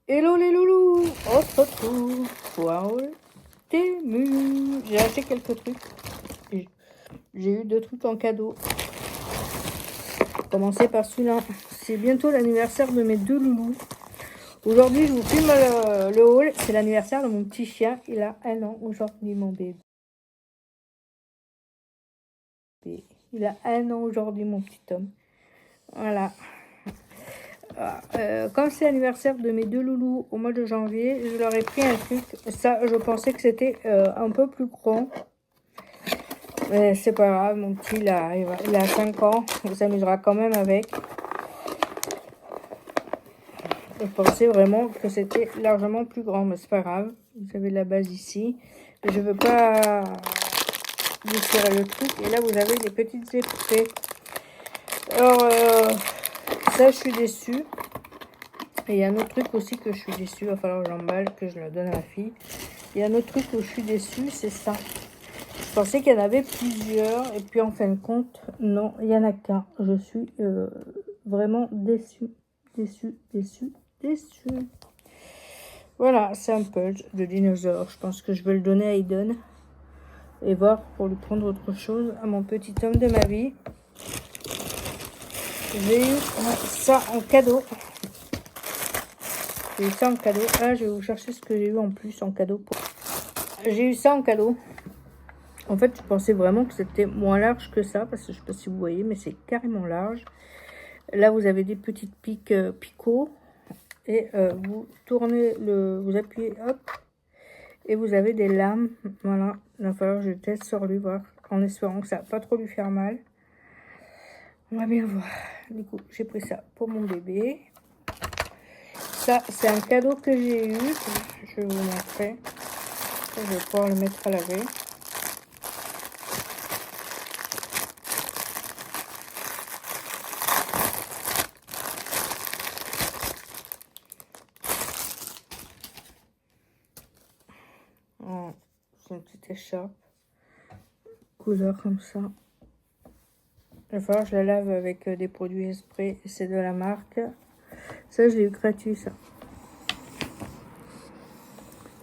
Hello les loulous, on se retrouve pour un haul Temu. J'ai acheté quelques trucs. J'ai eu 2 trucs en cadeau. Commencer par celui-là. C'est bientôt l'anniversaire de mes 2 loulous. Aujourd'hui, je vous filme le haul. C'est l'anniversaire de mon petit chien. Il a 1 an aujourd'hui, mon bébé. Il a 1 an aujourd'hui, mon petit homme. Voilà. Comme c'est l'anniversaire de mes 2 loulous au mois de janvier, je leur ai pris un truc. Ça, je pensais que c'était un peu plus grand. Mais c'est pas grave, mon petit, il a 5 ans. Il s'amusera quand même avec. Je pensais vraiment que c'était largement plus grand, mais c'est pas grave. Vous avez la base ici. Je veux pas déchirer le truc. Et là, vous avez des petites épées. Alors, ça, je suis déçue. Et il y a un autre truc aussi que je suis déçue. Il va falloir que j'emballe, que je le donne à ma fille. Il y a un autre truc où je suis déçue, c'est ça. Je pensais qu'il y en avait plusieurs. Et puis, en fin de compte, non, il n'y en a qu'un. Je suis vraiment déçue. Déçue. Voilà, c'est un pulse de dinosaure. Je pense que je vais le donner à Aiden. Et voir pour lui prendre autre chose à mon petit homme de ma vie. J'ai eu ça en cadeau. J'ai eu ça en cadeau. Ah, je vais vous chercher ce que j'ai eu en plus en cadeau. J'ai eu ça en cadeau. En fait, je pensais vraiment que c'était moins large que ça. Parce que je ne sais pas si vous voyez, mais c'est carrément large. Là, vous avez des petites piques picots. Et vous tournez vous appuyez, hop. Et vous avez des lames. Voilà. Il va falloir que je teste sur lui, voir. En espérant que ça va pas trop lui faire mal. On va bien voir. Du coup, j'ai pris ça pour mon bébé. Ça, c'est un cadeau que j'ai eu. Je vais vous montrer. Je vais pouvoir le mettre à laver. Oh, c'est une petite écharpe. Couleur comme ça. Il va falloir que je la lave avec des produits Esprit. C'est de la marque. Ça, je l'ai eu gratuit, ça.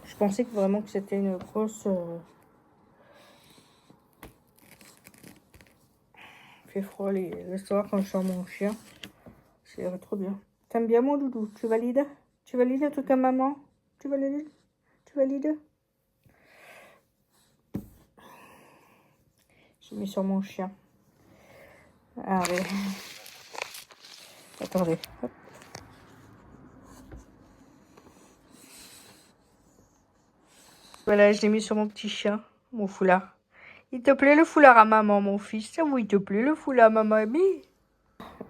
Je pensais que vraiment que c'était une grosse... Il fait froid le soir quand je sors mon chien. C'est trop bien. T'aimes bien mon doudou? Tu valides? Tu valides un truc à maman? Tu valides? Tu valides? J'ai mis sur mon chien. Allez. Attendez. Hop. Voilà, je l'ai mis sur mon petit chien, mon foulard. Il te plaît le foulard à maman, mon fils? Ah oui, il te plaît le foulard à maman, mais...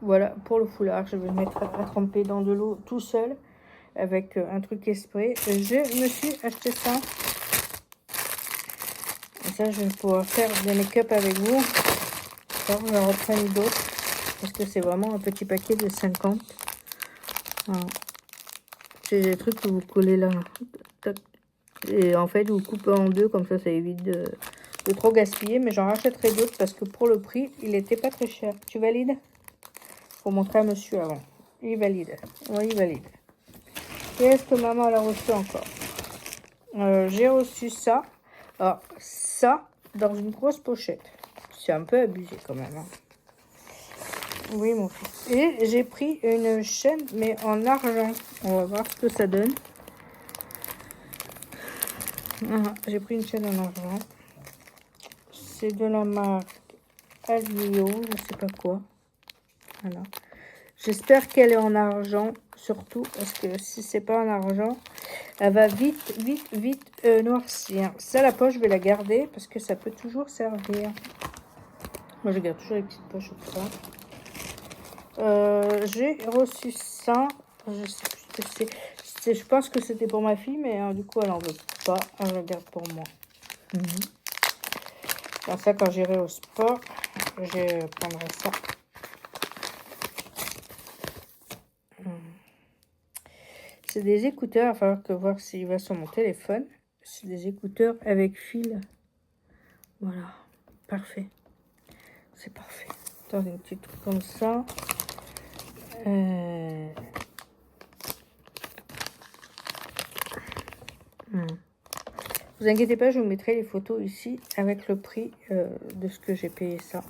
Voilà, pour le foulard, je vais le mettre à tremper dans de l'eau tout seul, avec un truc Esprit. Je me suis acheté ça. Et ça, je vais pouvoir faire des make-up avec vous. Alors, j'en reprends d'autres, parce que c'est vraiment un petit paquet de 50. C'est des trucs que vous collez là. Et en fait, vous coupez en deux, comme ça évite de trop gaspiller. Mais j'en rachèterai d'autres parce que pour le prix, il n'était pas très cher. Tu valides? Faut montrer à monsieur avant. Il valide. Oui, il valide. Qu'est-ce que maman elle a reçu encore? J'ai reçu ça. Alors, ça, dans une grosse pochette. C'est un peu abusé quand même. Hein. Oui, mon fils. Et j'ai pris une chaîne, mais en argent. On va voir ce que ça donne. J'ai pris une chaîne en argent. C'est de la marque Alio, je sais pas quoi. Voilà. J'espère qu'elle est en argent, surtout parce que si c'est pas en argent, elle va vite noircir. Ça, la poche, je vais la garder parce que ça peut toujours servir. Moi, je garde toujours les petites poches comme ça. J'ai reçu ça. Je sais plus ce que c'est. Je pense que c'était pour ma fille, mais du coup, elle en veut pas. Je la garde pour moi. Alors ça, quand j'irai au sport, je prendrai ça. C'est des écouteurs, il va falloir que voir s'il va sur mon téléphone. C'est des écouteurs avec fil. Voilà, parfait. C'est parfait. Dans une petite truc comme ça. Vous inquiétez pas, je vous mettrai les photos ici avec le prix de ce que j'ai payé ça.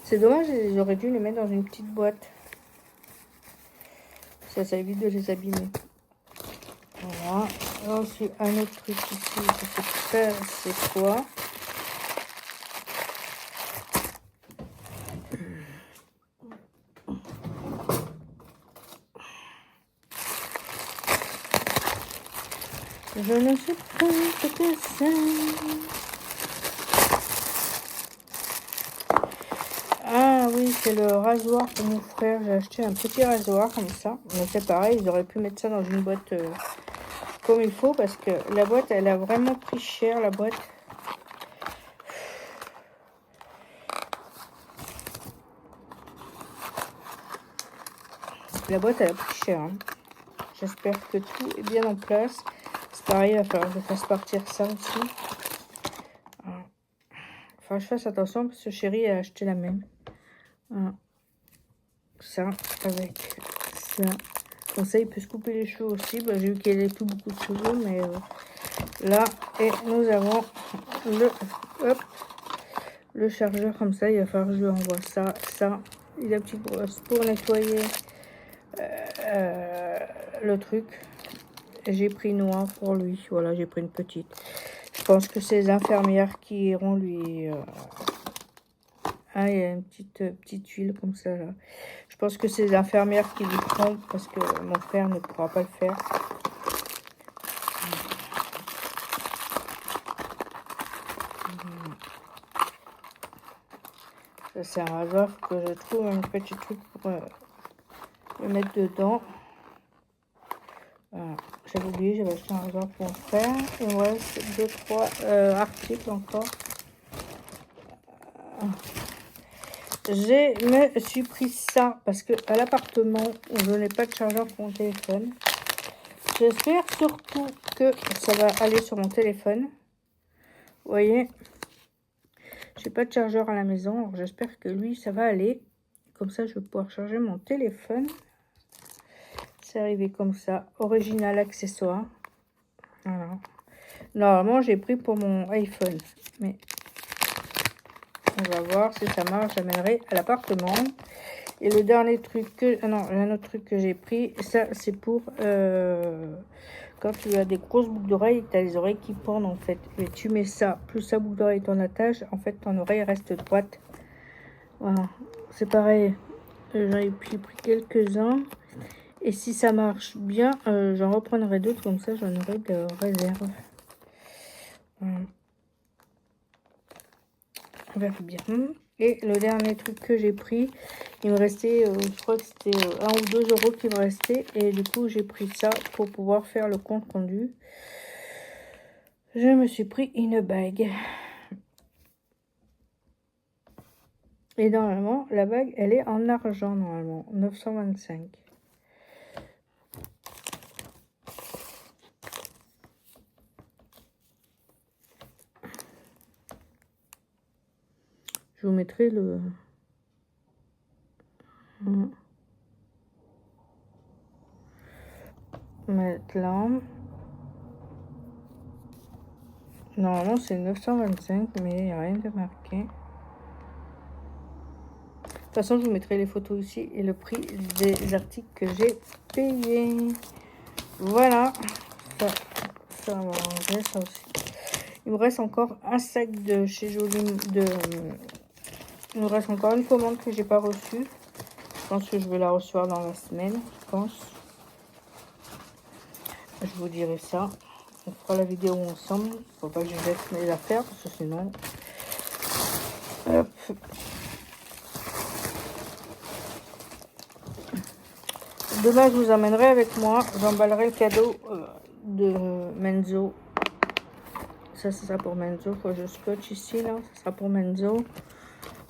C'est dommage, j'aurais dû les mettre dans une petite boîte. Ça évite de les abîmer. Voilà. Ensuite, un autre truc ici, je sais pas c'est quoi. Je ne sais pas ce que c'est. Ah oui, c'est le rasoir pour mon frère. J'ai acheté un petit rasoir comme ça. Mais c'est pareil, ils auraient pu mettre ça dans une boîte comme il faut. Parce que la boîte, elle a vraiment pris cher, la boîte. La boîte, elle a pris cher. Hein. J'espère que tout est bien en place. C'est pareil, il va falloir que je fasse partir ça aussi. Enfin, je fasse attention parce que chérie a acheté la même. Voilà. Ça, avec ça. Comme ça, il peut se couper les cheveux aussi. Bah, j'ai vu qu'il n'avait plus beaucoup de cheveux, mais là, et nous avons le chargeur comme ça. Il va falloir que je lui envoie ça. Il a la petite brosse pour nettoyer le truc. J'ai pris noir pour lui. Voilà, j'ai pris une petite. Je pense que c'est les infirmières qui iront lui... Ah, il y a une petite huile comme ça, là. Je pense que c'est les infirmières qui lui feront parce que mon frère ne pourra pas le faire. Ça, c'est un rasoir. Faut que je trouve un petit truc pour le mettre dedans. Voilà. J'avais oublié, j'avais acheté un rasoir pour mon frère. Il me reste 2-3 articles encore. Je me suis pris ça parce que à l'appartement, je n'ai pas de chargeur pour mon téléphone. J'espère surtout que ça va aller sur mon téléphone. Vous voyez, j'ai pas de chargeur à la maison. Alors j'espère que lui, ça va aller. Comme ça, je vais pouvoir charger mon téléphone. C'est arrivé comme ça. Original accessoire. Voilà. Normalement, j'ai pris pour mon iPhone. Mais on va voir si ça marche. J'amènerai à l'appartement. Et le dernier truc que... Ah non, un autre truc que j'ai pris, ça, c'est pour... quand tu as des grosses boucles d'oreilles, tu as les oreilles qui pendent, en fait. Et tu mets ça, plus sa boucle d'oreille, ton attache, en fait, ton oreille reste droite. Voilà. C'est pareil. J'en ai pris quelques-uns. Et si ça marche bien, j'en reprendrai d'autres. Comme ça, j'en aurai de réserve. Voilà. On verra bien. Et le dernier truc que j'ai pris, il me restait, je crois que c'était 1 ou 2 euros qui me restaient. Et du coup, j'ai pris ça pour pouvoir faire le compte rendu. Je me suis pris une bague. Et normalement, la bague, elle est en argent, normalement. 925. Je vous mettrai le... Mettre là. Normalement, c'est 925, mais il n'y a rien de marqué. De toute façon, je vous mettrai les photos ici et le prix des articles que j'ai payés. Voilà. Ça on va ranger, ça aussi. Il me reste encore un sac de chez Jolie. Il me reste encore une commande que j'ai pas reçue. Je pense que je vais la recevoir dans la semaine, je pense. Je vous dirai ça. On fera la vidéo ensemble. Faut pas que je jette mes affaires parce que sinon... Hop. Demain, je vous emmènerai avec moi. J'emballerai le cadeau de Menzo. Ça sera pour Menzo. Faut que je scotche ici, là. Ça sera pour Menzo.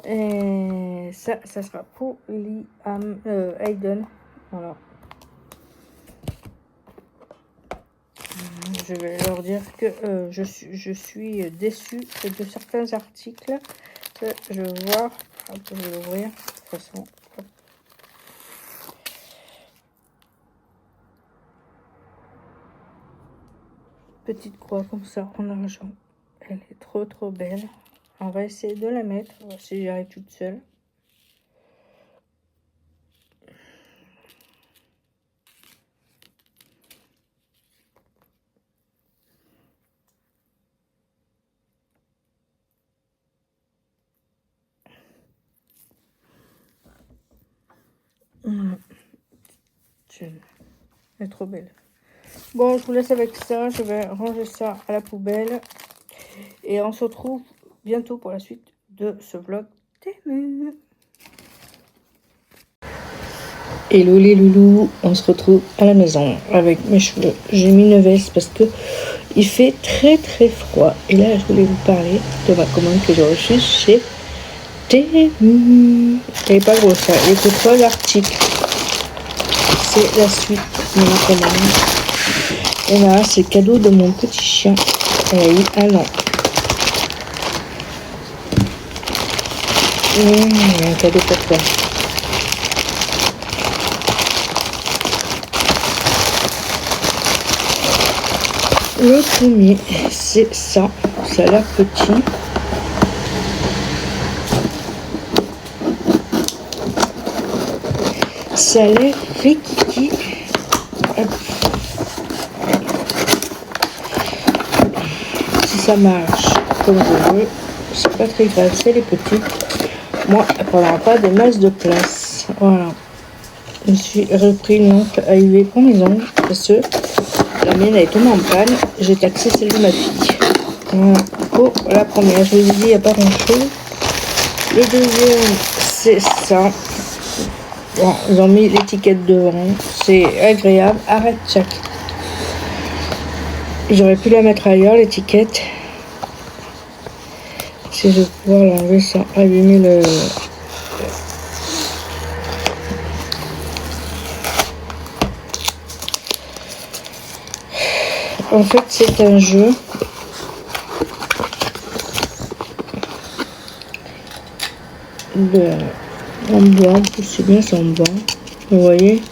Et ça sera pour Liam, Hayden. Voilà. Je vais leur dire que je suis déçue de certains articles. Je vais voir. Hop, je vais l'ouvrir. De toute façon. Hop. petite croix comme ça en argent. Elle est trop belle. On va essayer de la mettre. On va voir si j'y arrive toute seule. Voilà. Elle est trop belle. Bon, je vous laisse avec ça. Je vais ranger ça à la poubelle. Et on se retrouve bientôt pour la suite de ce vlog Temu. Hello les loulous, on se retrouve à la maison avec mes cheveux. J'ai mis une veste parce que il fait très froid. Et là, je voulais vous parler de ma commande que j'ai reçue chez Temu. Elle n'est pas grosse, elle est que 3 articles. C'est la suite de ma commande. Et là, c'est le cadeau de mon petit chien. Elle a eu 1 an. Il y a un cadeau pour toi. Le premier, c'est ça. Ça a l'air petit. Ça a l'air rikiki. Si ça marche comme je veux, c'est pas très grave. C'est les petites. Moi, elle ne prendra pas de masse de place. Voilà. Je me suis repris une lampe à UV pour mes ongles parce que la mienne elle est tombée en panne. J'ai taxé celle de ma fille. Voilà. Pour la première, je vous ai dit, il n'y a pas grand chose. Le deuxième, c'est ça. Bon, ils ont mis l'étiquette devant. C'est agréable. Arrête, Jack. J'aurais pu la mettre ailleurs, l'étiquette. Si je vais pouvoir l'enlever sans abîmer le... En fait, c'est un jeu. En bois, c'est bien, c'est en bois. Vous voyez,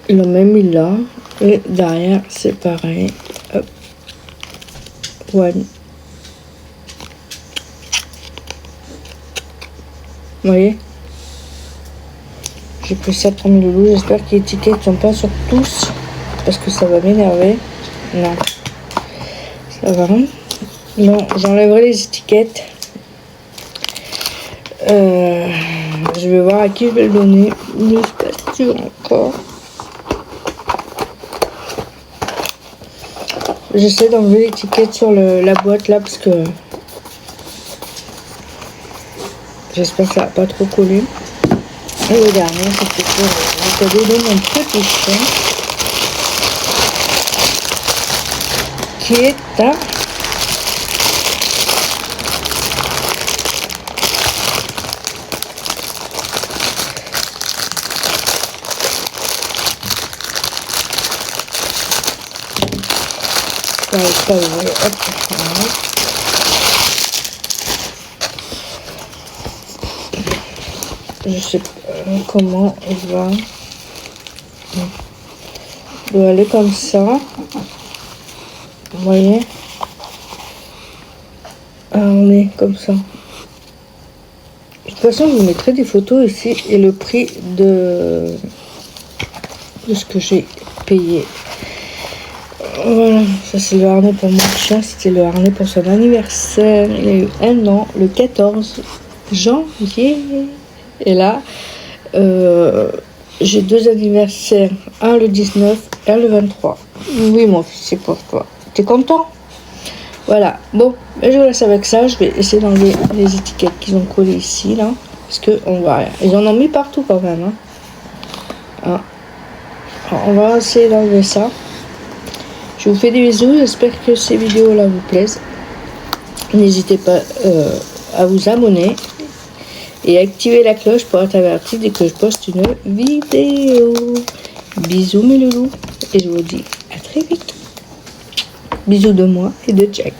ils l'ont même mis là. Et derrière, c'est pareil. Hop. One. Vous voyez, j'ai pris ça pour mes loulous. J'espère que les étiquettes ne sont pas sur tous. Parce que ça va m'énerver. Non. Ça va. Non, j'enlèverai les étiquettes. Je vais voir à qui je vais le donner. Je ne suis pas sûre encore. J'essaie d'enlever l'étiquette sur la boîte là parce que j'espère que ça va pas trop coller. Et le dernier, c'était pour le cadeau de mon petit chien qui est à pas ouvrir. Hop. Je sais pas comment il va. Il doit aller comme ça. Vous voyez, on est comme ça. De toute façon, je vous mettrai des photos ici et le prix de ce que j'ai payé. Voilà, ça c'est le harnais pour mon chien, c'était le harnais pour son anniversaire. Il a eu 1 an, le 14 janvier. Et là, j'ai 2 anniversaires, un le 19 et un le 23. Oui, mon fils, c'est pour toi. T'es content? Voilà, bon, je vous laisse avec ça. Je vais essayer d'enlever les étiquettes qu'ils ont collées ici, là. Parce qu'on voit rien. Ils en ont mis partout quand même. Hein. Ah. Alors, on va essayer d'enlever ça. Je vous fais des bisous. J'espère que ces vidéos-là vous plaisent. N'hésitez pas à vous abonner et activer la cloche pour être averti dès que je poste une vidéo. Bisous mes loulous. Et je vous dis à très vite. Bisous de moi et de Jack.